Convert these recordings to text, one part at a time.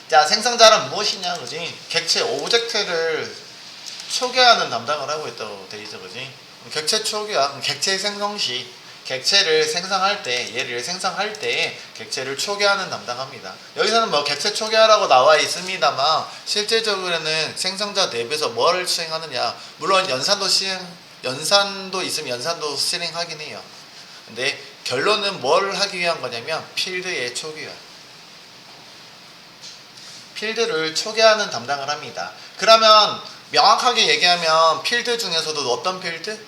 자, 생성자는 무엇이냐, 그지? 객체 오브젝트를 초기화하는 담당을 하고 있다고 돼 있죠, 그지? 객체 초기화, 객체 생성 시 객체를 생성할 때, 얘를 생성할 때 객체를 초기화하는 담당합니다. 여기서는 뭐 객체 초기화라고 나와 있습니다만 실제적으로는 생성자 내부에서 뭐를 수행하느냐, 물론 연산도 있으면 연산도 실행하긴 해요. 근데 결론은 뭘 하기 위한 거냐면 필드의 초기화, 필드를 초기화하는 담당을 합니다. 그러면 명확하게 얘기하면 필드 중에서도 어떤 필드?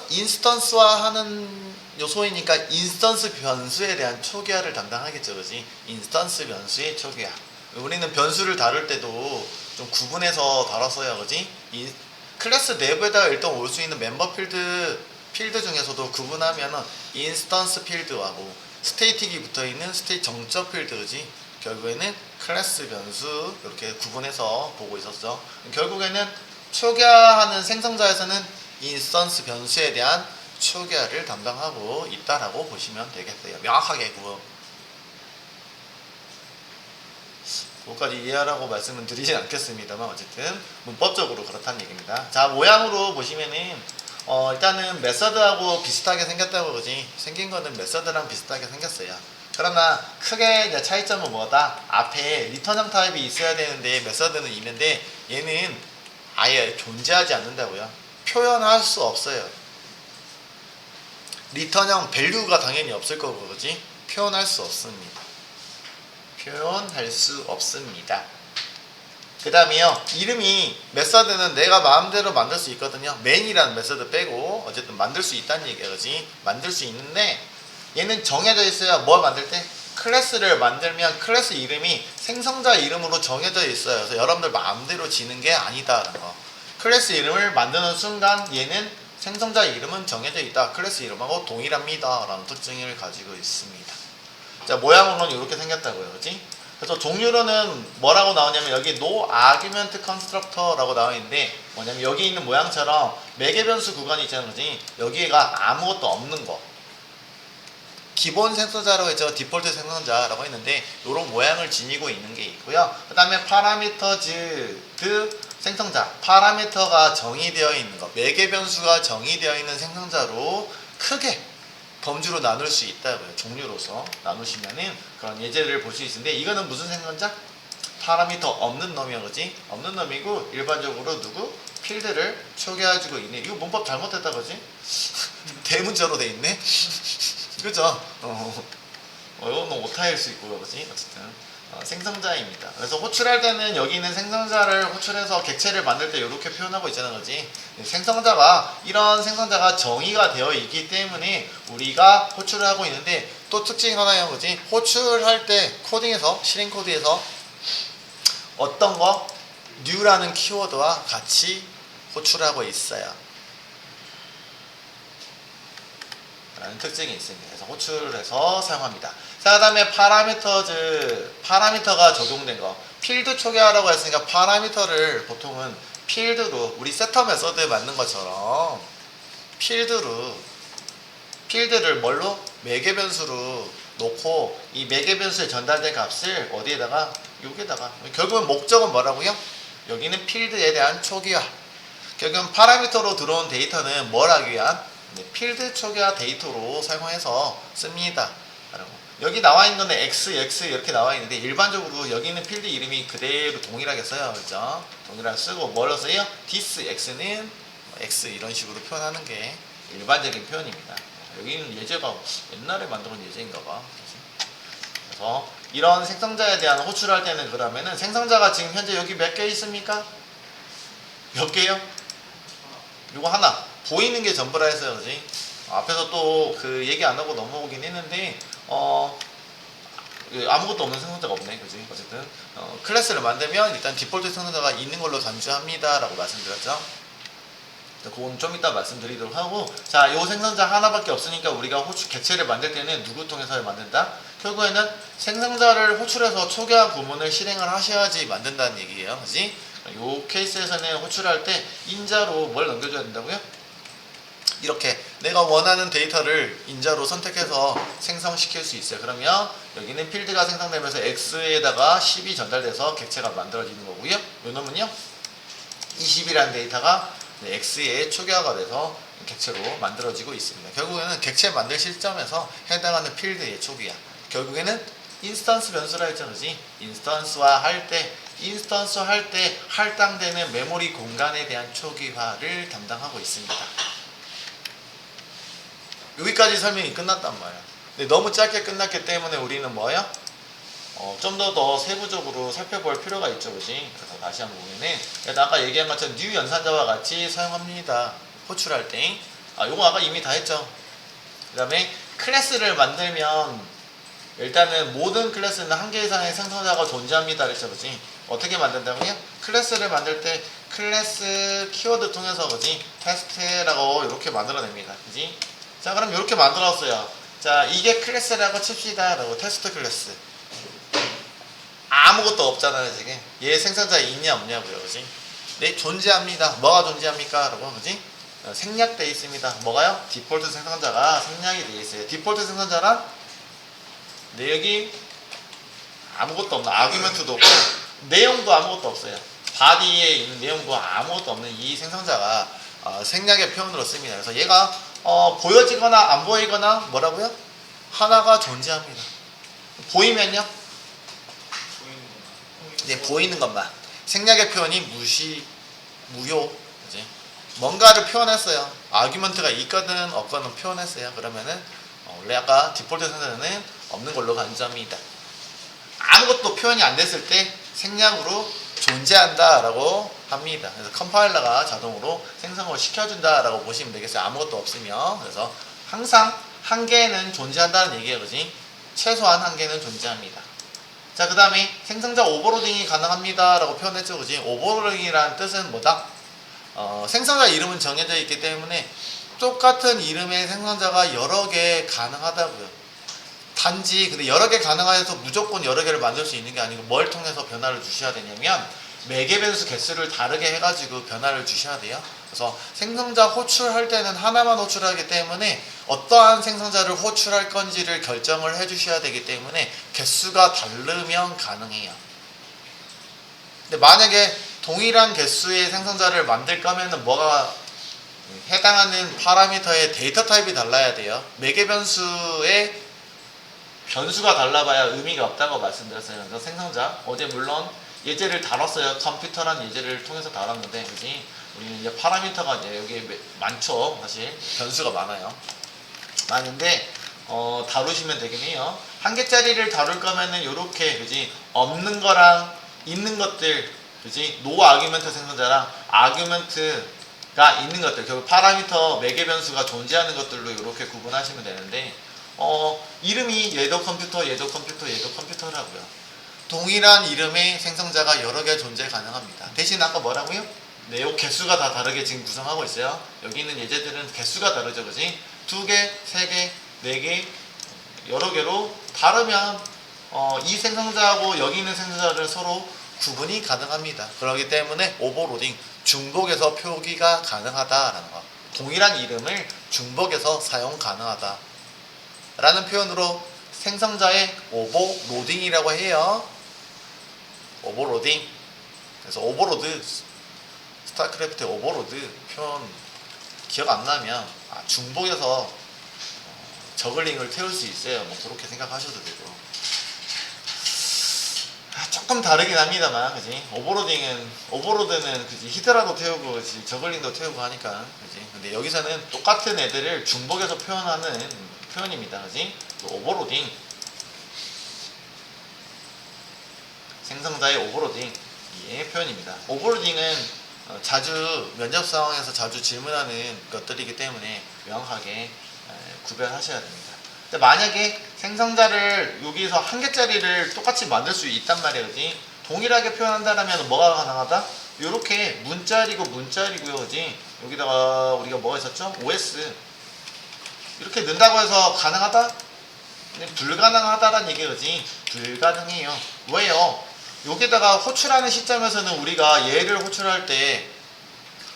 인스턴스화하는 요소이니까 인스턴스 변수에 대한 초기화를 담당하겠죠, 그지? 인스턴스 변수의 초기화. 우리는 변수를 다룰 때도 좀 구분해서 다뤘어요, 그지? 이 클래스 내부에다가 일단 올 수 있는 멤버 필드 중에서도 구분하면은 인스턴스 필드하고 스테이틱이 붙어 있는 정적 필드, 그지? 결국에는 클래스 변수 이렇게 구분해서 보고 있었죠. 결국에는 초기화하는 생성자에서는 인스턴스 변수에 대한 초기화를 담당하고 있다라고 보시면 되겠어요. 명확하게 그거까지 이해하라고 말씀은 드리진 않겠습니다만 어쨌든 문법적으로 그렇다는 얘기입니다. 자, 모양으로 보시면은 일단은 메서드하고 비슷하게 생겼다고 그러지. 생긴 거는 메서드랑 비슷하게 생겼어요. 그러나 크게 이제 차이점은 뭐다? 앞에 리턴형 타입이 있어야 되는데 메서드는 있는데 얘는 아예 존재하지 않는다고요. 표현할 수 없어요. 리턴형 밸류가 당연히 없을 거고, 그지? 표현할 수 없습니다. 표현할 수 없습니다. 그 다음에요, 이름이 메서드는 내가 마음대로 만들 수 있거든요. 맨이라는 메서드 빼고 어쨌든 만들 수 있다는 얘기야, 그지? 만들 수 있는데 얘는 정해져 있어요. 뭘 만들 때? 클래스를 만들면 클래스 이름이 생성자 이름으로 정해져 있어요. 그래서 여러분들 마음대로 지는 게 아니다라는 거. 클래스 이름을 만드는 순간 얘는 생성자 이름은 정해져 있다. 클래스 이름하고 동일합니다. 라는 특징을 가지고 있습니다. 자, 모양으로는 이렇게 생겼다고요. 그렇지? 그래서 종류로는 뭐라고 나오냐면 여기 no argument constructor 라고 나와 있는데 뭐냐면 여기 있는 모양처럼 매개 변수 구간이 있잖아요. 그렇지? 여기가 아무것도 없는 거. 기본 생성자라고 했죠. 디폴트 생성자라고 했는데 이런 모양을 지니고 있는 게 있고요. 그 다음에 파라미터즈 생성자, 파라미터가 정의되어 있는 것, 매개 변수가 정의되어 있는 생성자로 크게 범주로 나눌 수 있다고요. 종류로서 나누시면은 그런 예제를 볼 수 있는데 이거는 무슨 생성자? 파라미터 없는 놈이야, 그지? 없는 놈이고 일반적으로 누구? 필드를 초기화해주고 있네. 이거 문법 잘못했다, 그지? 대문자로 돼 있네. 그죠? 이거는 오타일 수 있고요, 그지? 어쨌든 생성자입니다. 그래서 호출할 때는 여기 있는 생성자를 호출해서 객체를 만들 때 이렇게 표현하고 있잖아요, 그지? 이런 생성자가 정의가 되어 있기 때문에 우리가 호출을 하고 있는데 또 특징이 하나요, 그지? 호출할 때 코딩에서 실행 코드에서 어떤 거? new라는 키워드와 같이 호출하고 있어요. 라는 특징이 있습니다. 그래서 호출해서 사용합니다. 자, 그 다음에 파라미터가 적용된 거. 필드 초기화라고 했으니까 파라미터를 보통은 필드로, 우리 세터 메서드에 맞는 것처럼 필드를 뭘로? 매개 변수로 놓고 이 매개 변수에 전달된 값을 어디에다가? 여기에다가. 결국은 목적은 뭐라고요? 여기는 필드에 대한 초기화. 결국은 파라미터로 들어온 데이터는 뭘 하기 위한? 필드 초기화 데이터로 사용해서 씁니다. 여기 나와 있는 거는 x 이렇게 나와 있는데 일반적으로 여기 있는 필드 이름이 그대로 동일하게 써요. 그죠? 동일하게 쓰고 뭘로 써요? this x는 x 이런 식으로 표현하는 게 일반적인 표현입니다. 여기는 예제가 옛날에 만들어온 예제인가 봐. 그래서 이런 생성자에 대한 호출할 때는 그러면은 생성자가 지금 현재 여기 몇 개 있습니까? 몇 개요? 요거 하나. 보이는 게 전부라 했어요, 그지? 앞에서 또 그 얘기 안 하고 넘어오긴 했는데, 아무것도 없는 생성자가 없네, 그지? 어쨌든, 클래스를 만들면 일단 디폴트 생성자가 있는 걸로 간주합니다. 라고 말씀드렸죠? 그건 좀 이따 말씀드리도록 하고, 자, 요 생성자 하나밖에 없으니까 우리가 객체를 만들 때는 누구 통해서 만든다? 결국에는 생성자를 호출해서 초기화 구문을 실행을 하셔야지 만든다는 얘기예요, 그지? 요 케이스에서는 호출할 때 인자로 뭘 넘겨줘야 된다고요? 이렇게 내가 원하는 데이터를 인자로 선택해서 생성시킬 수 있어요. 그러면 여기는 필드가 생성되면서 x에다가 10이 전달돼서 객체가 만들어지는 거고요. 요 놈은요 20이라는 데이터가 x에 초기화가 돼서 객체로 만들어지고 있습니다. 결국에는 객체 만들 시점에서 해당하는 필드의 초기화, 결국에는 인스턴스 변수라 했죠, 그지? 인스턴스화 할 때 할당되는 메모리 공간에 대한 초기화를 담당하고 있습니다. 여기까지 설명이 끝났단 말이야. 근데 너무 짧게 끝났기 때문에 우리는 뭐야? 좀 더 세부적으로 살펴볼 필요가 있죠, 그지? 그래서 다시 한번 보면은, 아까 얘기한 것처럼 뉴 연산자와 같이 사용합니다. 호출할 때. 요거 아까 이미 다 했죠. 그 다음에 클래스를 만들면, 일단은 모든 클래스는 한 개 이상의 생성자가 존재합니다. 그랬죠, 그지? 어떻게 만든다고요? 클래스를 만들 때 클래스 키워드 통해서, 그지? 테스트라고 이렇게 만들어냅니다. 그지? 자, 그럼 이렇게 만들었어요. 자, 이게 클래스라고 칩시다. 라고 테스트 클래스. 아무것도 없잖아요, 지금. 얘 생성자 있냐, 없냐고요, 그지? 네, 존재합니다. 뭐가 존재합니까? 라고, 그지? 생략되어 있습니다. 뭐가요? 디폴트 생성자가 생략이 되어 있어요. 디폴트 생성자란 내역이 아무것도 없는, 아규먼트도 없고, 내용도 아무것도 없어요. 바디에 있는 내용도 아무것도 없는 이 생성자가 생략의 표현으로 씁니다. 그래서 얘가 보여지거나 안 보이거나 뭐라고요? 하나가 존재합니다. 보이면요? 네, 보이는 것만. 생략의 표현이 무효. 그지? 뭔가를 표현했어요. 아규먼트가 있거든 없거든 표현했어요. 그러면은 원래 아까 디폴트 생성자는 없는 걸로 간주합니다. 아무것도 표현이 안 됐을 때 생략으로 존재한다라고 합니다. 그래서 컴파일러가 자동으로 생성을 시켜준다라고 보시면 되겠어요. 아무것도 없으면. 그래서 항상 한 개는 존재한다는 얘기예요, 그지? 최소한 한 개는 존재합니다. 자, 그 다음에 생성자 오버로딩이 가능합니다 라고 표현했죠, 그지? 오버로딩이라는 뜻은 뭐다? 생성자 이름은 정해져 있기 때문에 똑같은 이름의 생성자가 여러 개 가능하다고요. 단지 근데 여러 개 가능해서 무조건 여러 개를 만들 수 있는 게 아니고 뭘 통해서 변화를 주셔야 되냐면 매개 변수 개수를 다르게 해가지고 변화를 주셔야 돼요. 그래서 생성자 호출할 때는 하나만 호출하기 때문에 어떠한 생성자를 호출할 건지를 결정을 해주셔야 되기 때문에 개수가 다르면 가능해요. 근데 만약에 동일한 개수의 생성자를 만들 거면은 뭐가 해당하는 파라미터의 데이터 타입이 달라야 돼요. 매개 변수의 변수가 달라봐야 의미가 없다고 말씀드렸어요. 그래서 생성자 어제 물론 예제를 다뤘어요. 컴퓨터란 예제를 통해서 다뤘는데, 그지? 우리는 이제 파라미터가 이제 여기 많죠. 사실 변수가 많아요. 많은데 다루시면 되긴 해요. 한 개짜리를 다룰 거면은 요렇게, 그지? 없는 거랑 있는 것들, 그지? 노 아규먼트 생성자랑 아규먼트가 있는 것들, 결국 파라미터 매개 변수가 존재하는 것들로 이렇게 구분하시면 되는데, 이름이 얘도 컴퓨터, 얘도 컴퓨터, 얘도 컴퓨터라고요. 동일한 이름의 생성자가 여러 개 존재 가능합니다. 대신 아까 뭐라고요? 내용 개수가 다 다르게 지금 구성하고 있어요. 여기 있는 예제들은 개수가 다르죠, 그지? 2개, 3개, 4개, 여러 개로 다르면 이 생성자하고 여기 있는 생성자를 서로 구분이 가능합니다. 그렇기 때문에 오버로딩, 중복해서 표기가 가능하다라는 거. 동일한 이름을 중복해서 사용 가능하다 라는 표현으로 생성자의 오버로딩이라고 해요. 오버로딩. 그래서 오버로드, 스타크래프트의 오버로드 표현 기억 안 나면 중복해서 저글링을 태울 수 있어요. 뭐 그렇게 생각하셔도 되고. 조금 다르긴 합니다만, 그지? 오버로드는 그지? 히드라도 태우고, 그지? 저글링도 태우고 하니까, 그지? 근데 여기서는 똑같은 애들을 중복해서 표현하는 표현입니다, 그지? 오버로딩. 생성자의 오버로딩. 예, 표현입니다. 오버로딩은 자주 면접 상황에서 자주 질문하는 것들이기 때문에 명확하게 구별하셔야 됩니다. 근데 만약에 생성자를 여기서 한 개짜리를 똑같이 만들 수 있단 말이에요, 그지? 동일하게 표현한다면 뭐가 가능하다? 요렇게 문자리고 문자리고요, 그지? 여기다가 우리가 뭐가 있었죠? OS. 이렇게 넣는다고 해서 가능하다? 불가능하다라는 얘기, 그지? 불가능해요. 왜요? 여기다가 호출하는 시점에서는 우리가 얘를 호출할 때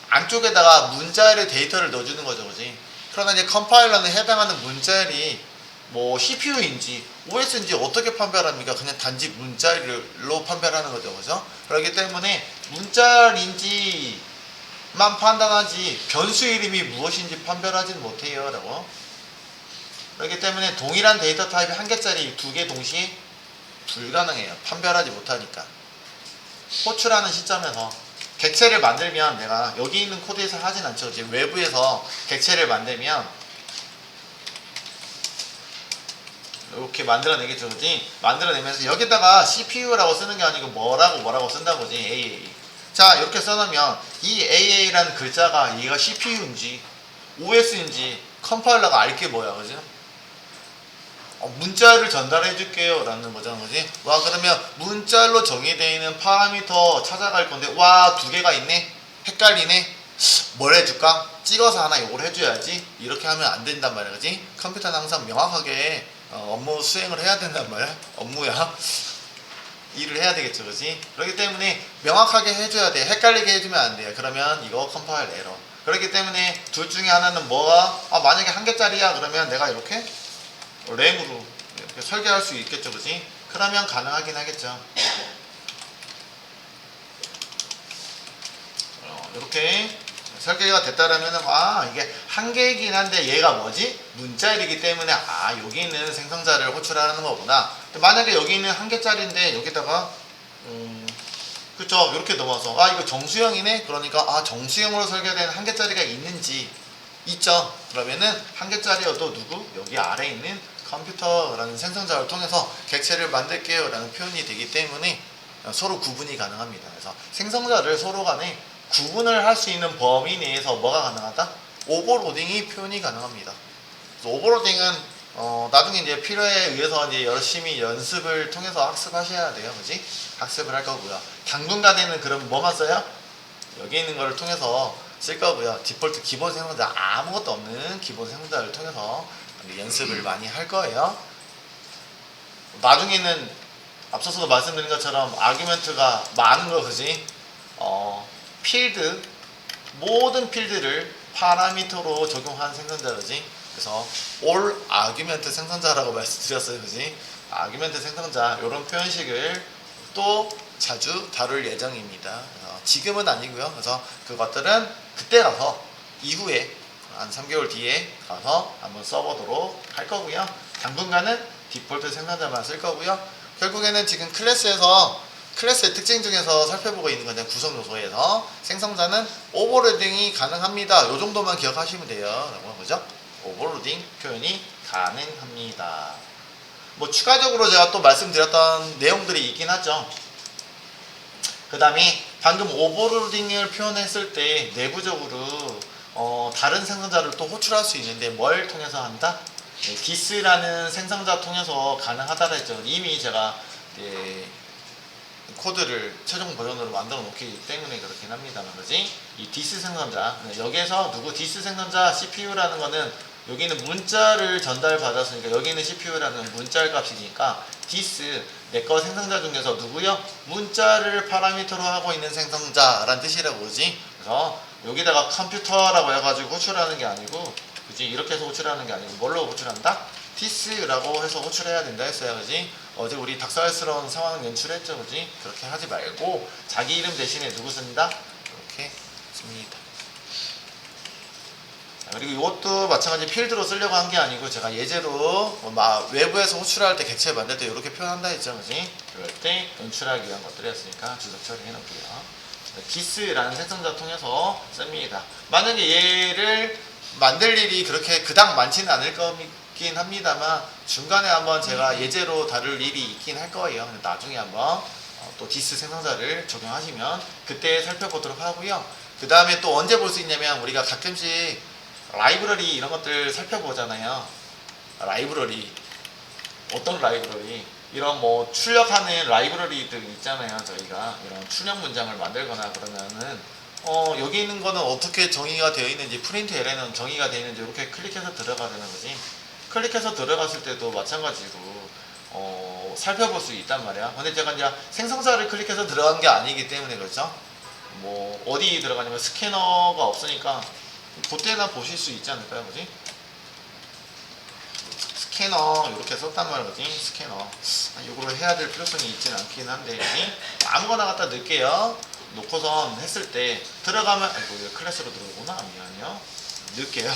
안쪽에다가 문자리 데이터를 넣어주는 거죠, 그지? 그러나 이제 컴파일러는 해당하는 문자리 뭐 CPU인지 OS인지 어떻게 판별합니까? 그냥 단지 문자로 판별하는 거죠. 그죠? 그렇기 때문에 문자인지만 판단하지 변수 이름이 무엇인지 판별하지는 못해요. 라고. 그렇기 때문에 동일한 데이터 타입이 한 개짜리 두 개 동시에 불가능해요. 판별하지 못하니까. 호출하는 시점에서 객체를 만들면 내가 여기 있는 코드에서 하진 않죠. 이제 외부에서 객체를 만들면 이렇게 만들어내겠죠. 그지? 만들어내면서 여기다가 CPU라고 쓰는 게 아니고 뭐라고 쓴다고 지 AA. 자, 이렇게 써놓으면 이 AA라는 글자가 얘가 CPU인지 OS인지 컴파일러가 알 게 뭐야. 그지? 문자를 전달해 줄게요 라는 거잖아. 그지? 와, 그러면 문자로 정의되어 있는 파라미터 찾아갈 건데 와, 두 개가 있네? 헷갈리네? 뭘 해줄까? 찍어서 하나 요걸 해줘야지. 이렇게 하면 안 된단 말이야. 그지? 컴퓨터는 항상 명확하게 업무 수행을 해야 된단 말이야. 업무야. 일을 해야 되겠죠. 그지? 그렇기 때문에 명확하게 해줘야 돼. 헷갈리게 해주면 안 돼요. 그러면 이거 컴파일 에러. 그렇기 때문에 둘 중에 하나는 뭐가 만약에 한 개짜리야 그러면 내가 이렇게 램으로 이렇게 설계할 수 있겠죠. 그지? 그러면 가능하긴 하겠죠. 이렇게 설계가 됐다라면은 이게 한 개이긴 한데 얘가 뭐지? 문자일이기 때문에 여기 있는 생성자를 호출하는 거구나. 만약에 여기 있는 한 개짜리인데 여기다가 그쵸, 이렇게 넘어서 이거 정수형이네. 그러니까 정수형으로 설계된 한 개짜리가 있는지 있죠. 그러면은 한 개짜리여도 누구? 여기 아래에 있는 컴퓨터라는 생성자를 통해서 객체를 만들게요 라는 표현이 되기 때문에 서로 구분이 가능합니다. 그래서 생성자를 서로 간에 구분을 할 수 있는 범위 내에서 뭐가 가능하다? 오버로딩이 표현이 가능합니다. 그래서 오버로딩은 나중에 이제 필요에 의해서 이제 열심히 연습을 통해서 학습하셔야 돼요. 그지? 학습을 할 거고요. 당분간에는 그럼 뭐만 써요? 여기 있는 거를 통해서 쓸 거고요. 디폴트 기본 생성자 아무것도 없는 기본 생성자를 통해서 연습을 많이 할 거예요. 나중에는 앞서서도 말씀드린 것처럼 아규멘트가 많은 거. 그지? 필드 모든 필드를 파라미터로 적용한 생성자지. 그래서 all argument 생성자라고 말씀드렸어요. 그지? 아규멘트 생성자 이런 표현식을 또 자주 다룰 예정입니다. 지금은 아니고요. 그래서 그것들은 그때 가서 이후에 한 3개월 뒤에 가서 한번 써보도록 할 거고요. 당분간은 디폴트 생성자만 쓸 거고요. 결국에는 지금 클래스의 특징 중에서 살펴보고 있는 거냐, 구성 요소에서 생성자는 오버로딩이 가능합니다. 요 정도만 기억하시면 돼요. 라고 한 거죠. 오버로딩 표현이 가능합니다. 뭐 추가적으로 제가 또 말씀드렸던 내용들이 있긴 하죠. 그 다음에 방금 오버로딩을 표현했을 때 내부적으로 다른 생성자를 또 호출할 수 있는데 뭘 통해서 한다? 디스라는 생성자 통해서 가능하다고 했죠. 이미 제가 코드를 최종 버전으로 만들어 놓기 때문에 그렇긴 합니다만, 그지? 이 디스 생성자, 여기에서 디스 생성자 CPU라는 거는 여기는 문자를 전달받았으니까 여기는 CPU라는 문자의 값이니까 디스 내거 생성자 중에서 누구요? 문자를 파라미터로 하고 있는 생성자라는 뜻이라고 그러지. 그래서 여기다가 컴퓨터라고 해가지고 호출하는 게 아니고, 그지? 이렇게 해서 호출하는 게 아니고 뭘로 호출한다? 디스라고 해서 호출해야 된다 했어요. 그지? 어제 우리 닭살스러운 상황 연출했죠. 그지? 그렇게 하지 말고 자기 이름 대신에 누구 쓴다? 이렇게 씁니다. 그리고 이것도 마찬가지 필드로 쓰려고 한 게 아니고 제가 예제로 외부에서 호출할 때 객체 만들 때 이렇게 표현한다 했죠. 그지? 그럴 때 연출하기 위한 것들이었으니까 주석 처리해 놓을게요. 디스라는 생성자 통해서 씁니다. 만약에 얘를 만들 일이 그렇게 그닥 많지는 않을 거긴 합니다만 중간에 한번 제가 예제로 다룰 일이 있긴 할 거예요. 나중에 한번 또 디스 생성자를 적용하시면 그때 살펴보도록 하고요. 그 다음에 또 언제 볼 수 있냐면 우리가 가끔씩 라이브러리 이런 것들 살펴보잖아요. 라이브러리 어떤 라이브러리? 이런 뭐 출력하는 라이브러리들 있잖아요. 저희가 이런 출력 문장을 만들거나 그러면은 여기 있는 거는 어떻게 정의가 되어 있는지, 프린트 LN은 정의가 되어 있는지 이렇게 클릭해서 들어가는 거지. 클릭해서 들어갔을 때도 마찬가지로 살펴볼 수 있단 말이야. 근데 제가 이제 생성자를 클릭해서 들어간 게 아니기 때문에 그렇죠. 뭐 어디 들어가냐면 스캐너가 없으니까 그때나 보실 수 있지 않을까요, 그지? 스캐너 이렇게 썼단 말이지. 스캐너 이거로 해야 될 필요성이 있지는 않긴 한데 아무거나 갖다 넣을게요. 놓고선 했을 때 들어가면 아이고 이거 클래스로 들어오구나. 미안해요. 넣을게요.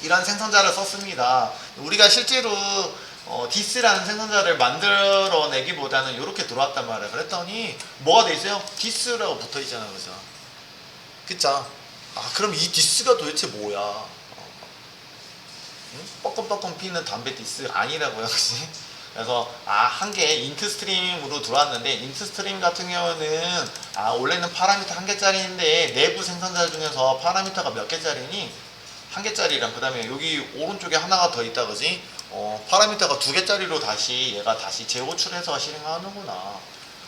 이런 생성자를 썼습니다. 우리가 실제로 디스라는 생성자를 만들어내기보다는 이렇게 들어왔단 말이에요. 그랬더니 뭐가 돼 있어요? 디스라고 붙어 있잖아요. 그죠? 그쵸? 아 그럼 이 디스가 도대체 뭐야? 응? 뻐끔뻐끔 피는 담배 디스 아니라고요. 그치? 그래서 한 개 인트 스트림으로 들어왔는데 인트 스트림 같은 경우는 원래는 파라미터 한 개짜리인데 내부 생성자 중에서 파라미터가 몇 개짜리니? 한 개짜리랑 그 다음에 여기 오른쪽에 하나가 더 있다 그지? 파라미터가 두 개짜리로 얘가 다시 재호출해서 실행하는구나.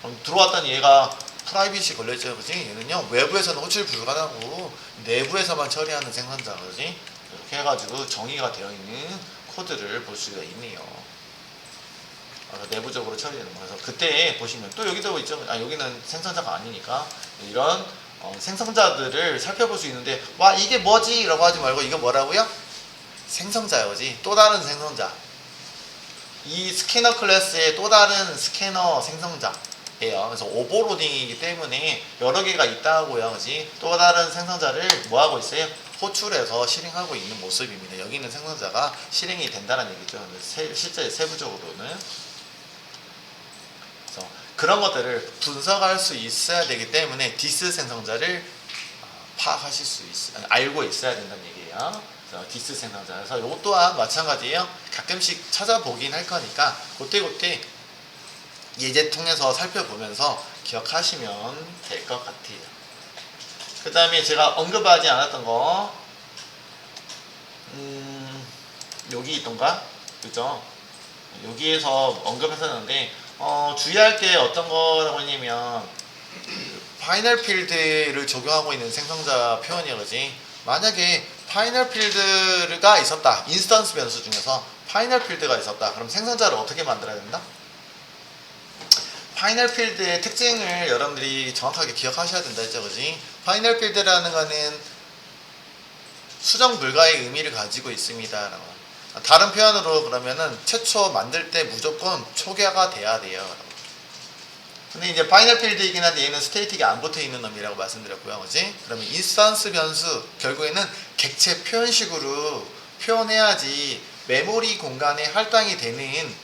그럼 들어왔더니 얘가 프라이빗이 걸려있죠 그지? 얘는요 외부에서는 호출 불가능하고 내부에서만 처리하는 생성자 그지? 이렇게 해가지고 정의가 되어 있는 코드를 볼 수가 있네요. 내부적으로 처리되는 거. 그래서 그때 보시면 또 여기도 있죠. 여기는 생성자가 아니니까 이런 생성자들을 살펴볼 수 있는데 와 이게 뭐지? 라고 하지 말고 이거 뭐라고요? 생성자요지. 또 다른 생성자. 이 스캐너 클래스의 또 다른 스캐너 생성자예요. 그래서 오버로딩이기 때문에 여러 개가 있다고요. 그지? 또 다른 생성자를 뭐 하고 있어요? 호출해서 실행하고 있는 모습입니다. 여기 있는 생성자가 실행이 된다는 얘기죠. 실제 세부적으로는. 그런 것들을 분석할 수 있어야 되기 때문에 디스 생성자를 파악하실 수 알고 있어야 된다는 얘기예요. 그래서 디스 생성자. 그래서 이것 또한 마찬가지예요. 가끔씩 찾아보긴 할 거니까 그때 예제 통해서 살펴보면서 기억하시면 될 것 같아요. 그 다음에 제가 언급하지 않았던 거 여기 있던가? 그죠? 여기에서 언급했었는데 주의할 게 어떤 거라고 했냐면 파이널 필드를 적용하고 있는 생성자 표현이야 그지? 만약에 파이널 필드가 있었다. 인스턴스 변수 중에서 파이널 필드가 있었다. 그럼 생성자를 어떻게 만들어야 된다? 파이널 필드의 특징을 여러분들이 정확하게 기억하셔야 된다 했죠 그지? 파이널 필드라는 거는 수정 불가의 의미를 가지고 있습니다 라고. 다른 표현으로 그러면은 최초 만들 때 무조건 초기화가 돼야 돼요. 근데 이제 파이널 필드이긴 한데 얘는 스테이틱이 안 붙어 있는 놈이라고 말씀드렸고요. 그지? 그러면 인스턴스 변수 결국에는 객체 표현식으로 표현해야지 메모리 공간에 할당이 되는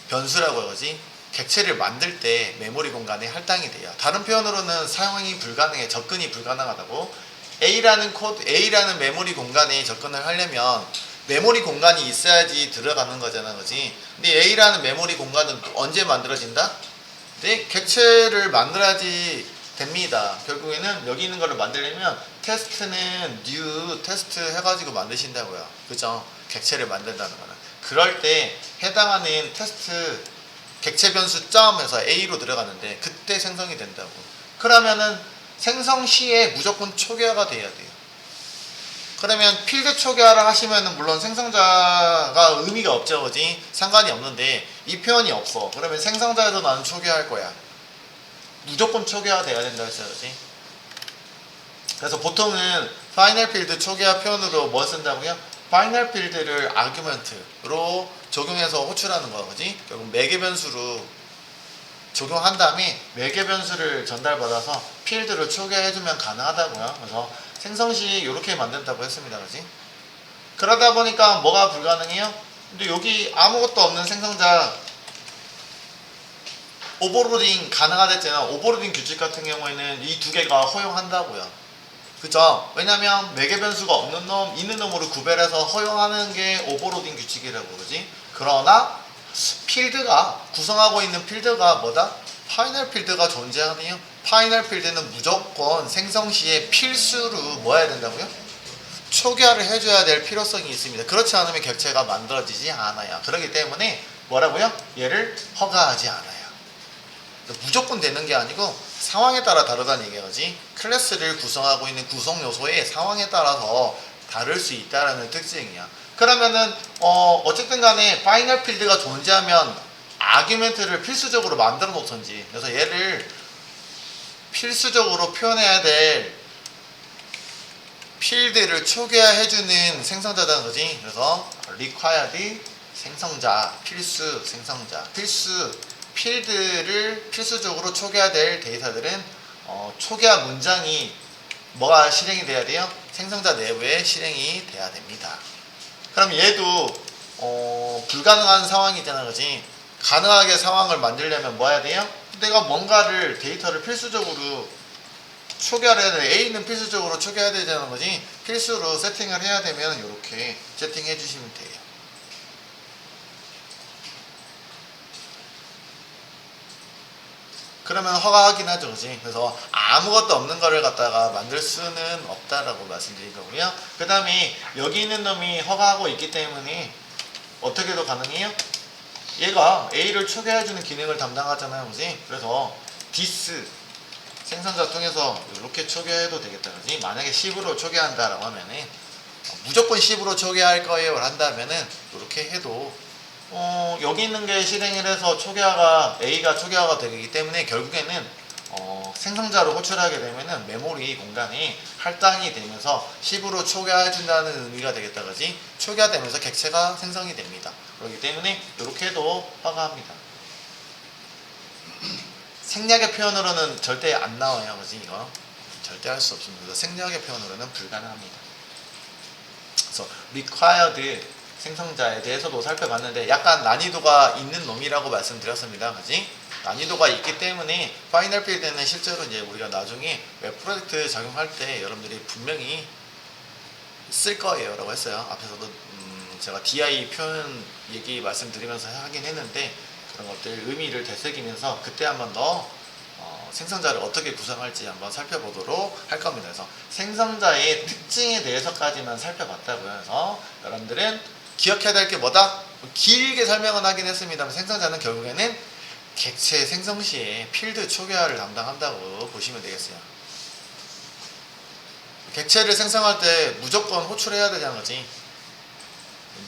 변수라고요. 그지? 객체를 만들 때 메모리 공간에 할당이 돼요. 다른 표현으로는 사용이 불가능해, 접근이 불가능하다고. A라는 메모리 공간에 접근을 하려면 메모리 공간이 있어야지 들어가는 거잖아, 그지? 근데 A라는 메모리 공간은 언제 만들어진다? 네, 객체를 만들어야지 됩니다. 결국에는 여기 있는 거를 만들려면 테스트는 new 테스트 해가지고 만드신다고요. 그죠? 객체를 만든다는 거는. 그럴 때 해당하는 테스트 객체 변수 점에서 A로 들어가는데 그때 생성이 된다고. 그러면은 생성 시에 무조건 초기화가 돼야 돼요. 그러면 필드 초기화를 하시면은 물론 생성자가 의미가 없죠, 그지? 상관이 없는데 이 표현이 없어. 그러면 생성자에도 나는 초기화할 거야. 무조건 초기화 돼야 된다 했어요, 그지? 그래서 보통은 파이널 필드 초기화 표현으로 뭐 쓴다고요? 파이널 필드를 아규먼트로 적용해서 호출하는 거야, 그지? 결국 매개 변수로 적용한 다음에 매개 변수를 전달받아서 필드를 초기화해주면 가능하다고요. 그래서 생성 시 이렇게 만든다고 했습니다, 그지? 그러다 보니까 뭐가 불가능해요? 근데 여기 아무것도 없는 생성자 오버로딩 가능하댔잖아. 오버로딩 규칙 같은 경우에는 이 두 개가 허용한다고요. 그죠? 왜냐면 매개 변수가 없는 놈, 있는 놈으로 구별해서 허용하는 게 오버로딩 규칙이라고 그러지. 그러나 필드가 구성하고 있는 필드가 뭐다? 파이널 필드가 존재하네요. 파이널 필드는 무조건 생성 시에 필수로 뭐 해야 된다고요? 초기화를 해줘야 될 필요성이 있습니다. 그렇지 않으면 객체가 만들어지지 않아요. 그렇기 때문에 뭐라고요? 얘를 허가하지 않아요. 무조건 되는 게 아니고 상황에 따라 다르다는 얘기지. 클래스를 구성하고 있는 구성 요소의 상황에 따라서 다를 수 있다는 특징이야. 그러면은 어쨌든 간에 파이널 필드가 존재하면 아규멘트를 필수적으로 만들어 놓던지. 그래서 얘를 필수적으로 표현해야 될 필드를 초기화해주는 생성자라는 거지. 그래서 required 생성자, 필수 생성자, 필드를 필수적으로 초기화될 데이터들은 초기화 문장이 뭐가 실행이 돼야 돼요? 생성자 내부에 실행이 돼야 됩니다. 그럼 얘도 불가능한 상황이잖아, 그지? 가능하게 상황을 만들려면 뭐 해야 돼요? 내가 뭔가를 데이터를 필수적으로 초기화를 해야 돼. A는 필수적으로 초기화해야 되는 거지. 필수로 세팅을 해야 되면 이렇게 세팅해 주시면 돼요. 그러면 허가하긴 하죠, 그지? 그래서 아무것도 없는 거를 갖다가 만들 수는 없다라고 말씀드린 거고요. 그 다음에 여기 있는 놈이 허가하고 있기 때문에 어떻게도 가능해요? 얘가 A를 초기화해주는 기능을 담당하잖아요, 그지? 그래서 this 생성자 통해서 이렇게 초기화해도 되겠다, 그지? 만약에 10으로 초기화한다라고 하면은 무조건 10으로 초기화할 거예요 한다면은 이렇게 해도 여기 있는 게 실행을 해서 A가 초기화가 되기 때문에 결국에는 생성자로 호출하게 되면은 메모리 공간이 할당이 되면서 10으로 초기화해준다는 의미가 되겠다, 그지? 초기화되면서 객체가 생성이 됩니다. 그렇기 때문에 이렇게 해도 허가합니다. 생략의 표현으로는 절대 안 나와요, 그지? 이거 절대 할 수 없습니다. 생략의 표현으로는 불가능합니다. 그래서 required 생성자에 대해서도 살펴봤는데 약간 난이도가 있는 놈이라고 말씀드렸습니다, 그지? 난이도가 있기 때문에 파이널 필드는 실제로 이제 우리가 나중에 웹 프로젝트 적용할 때 여러분들이 분명히 쓸 거예요 라고 했어요. 앞에서도 제가 DI 표현 얘기 말씀드리면서 하긴 했는데 그런 것들 의미를 되새기면서 그때 한번 더 생성자를 어떻게 구성할지 한번 살펴보도록 할 겁니다. 그래서 생성자의 특징에 대해서까지만 살펴봤다고요. 그래서 여러분들은 기억해야 될 게 뭐다? 길게 설명은 하긴 했습니다만 생성자는 결국에는 객체 생성 시에 필드 초기화를 담당한다고 보시면 되겠어요. 객체를 생성할 때 무조건 호출해야 되자는 거지.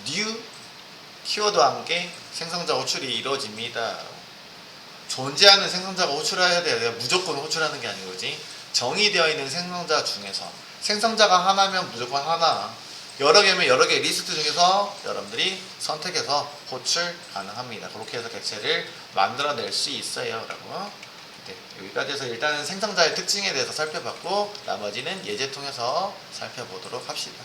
new 키워드와 함께 생성자 호출이 이루어집니다. 존재하는 생성자가 호출해야 돼요. 무조건 호출하는 게 아니고, 그지? 정의되어 있는 생성자 중에서 생성자가 하나면 무조건 하나, 여러 개면 여러 개 리스트 중에서 여러분들이 선택해서 호출 가능합니다. 그렇게 해서 객체를 만들어낼 수 있어요 라고. 네, 여기까지 해서 일단은 생성자의 특징에 대해서 살펴봤고 나머지는 예제 통해서 살펴보도록 합시다.